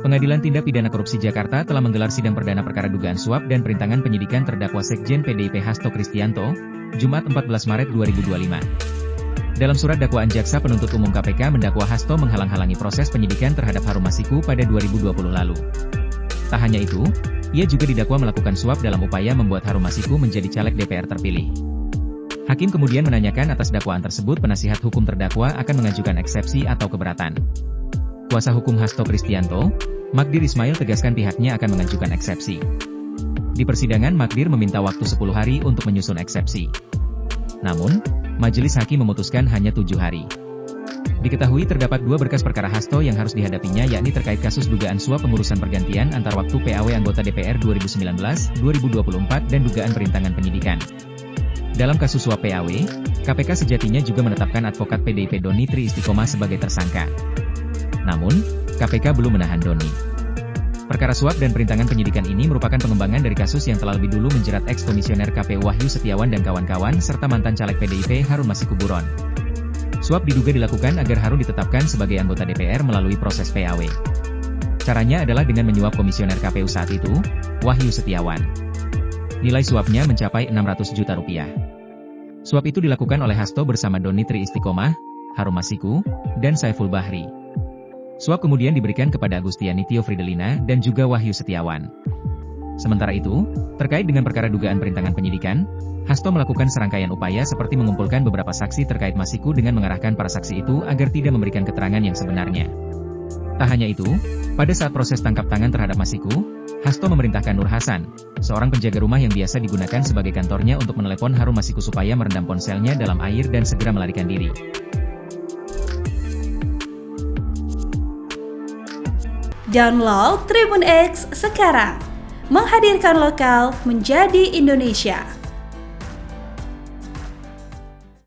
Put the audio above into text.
Pengadilan Tindak Pidana Korupsi Jakarta telah menggelar sidang perdana perkara dugaan suap dan perintangan penyidikan terdakwa Sekjen PDIP Hasto Kristianto, Jumat 14 Maret 2025. Dalam surat dakwaan jaksa penuntut umum KPK mendakwa Hasto menghalang-halangi proses penyidikan terhadap Harun Masiku pada 2020 lalu. Tak hanya itu, ia juga didakwa melakukan suap dalam upaya membuat Harun Masiku menjadi caleg DPR terpilih. Hakim kemudian menanyakan atas dakwaan tersebut penasihat hukum terdakwa akan mengajukan eksepsi atau keberatan. Kuasa hukum Hasto Kristianto, Magdir Ismail tegaskan pihaknya akan mengajukan eksepsi. Di persidangan Magdir meminta waktu 10 hari untuk menyusun eksepsi. Namun, majelis hakim memutuskan hanya 7 hari. Diketahui terdapat 2 berkas perkara Hasto yang harus dihadapinya yakni terkait kasus dugaan suap pengurusan pergantian antar waktu PAW anggota DPR 2019-2024 dan dugaan perintangan penyidikan. Dalam kasus suap PAW, KPK sejatinya juga menetapkan advokat PDIP Doni Tri Istiqomah sebagai tersangka. Namun, KPK belum menahan Doni. Perkara suap dan perintangan penyidikan ini merupakan pengembangan dari kasus yang telah lebih dulu menjerat eks-komisioner KPU Wahyu Setiawan dan kawan-kawan serta mantan caleg PDIP Harun Masiku Buron. Suap diduga dilakukan agar Harun ditetapkan sebagai anggota DPR melalui proses PAW. Caranya adalah dengan menyuap komisioner KPU saat itu, Wahyu Setiawan. Nilai suapnya mencapai 600 juta rupiah. Suap itu dilakukan oleh Hasto bersama Doni Tri Istiqomah, Harun Masiku, dan Saiful Bahri. Suap kemudian diberikan kepada Agustiani Tio Fridelina dan juga Wahyu Setiawan. Sementara itu, terkait dengan perkara dugaan perintangan penyidikan, Hasto melakukan serangkaian upaya seperti mengumpulkan beberapa saksi terkait Masiku dengan mengarahkan para saksi itu agar tidak memberikan keterangan yang sebenarnya. Tak hanya itu, pada saat proses tangkap tangan terhadap Masiku, Hasto memerintahkan Nur Hasan, seorang penjaga rumah yang biasa digunakan sebagai kantornya untuk menelepon Harun Masiku supaya merendam ponselnya dalam air dan segera melarikan diri. Download Tribun X sekarang, menghadirkan lokal menjadi Indonesia.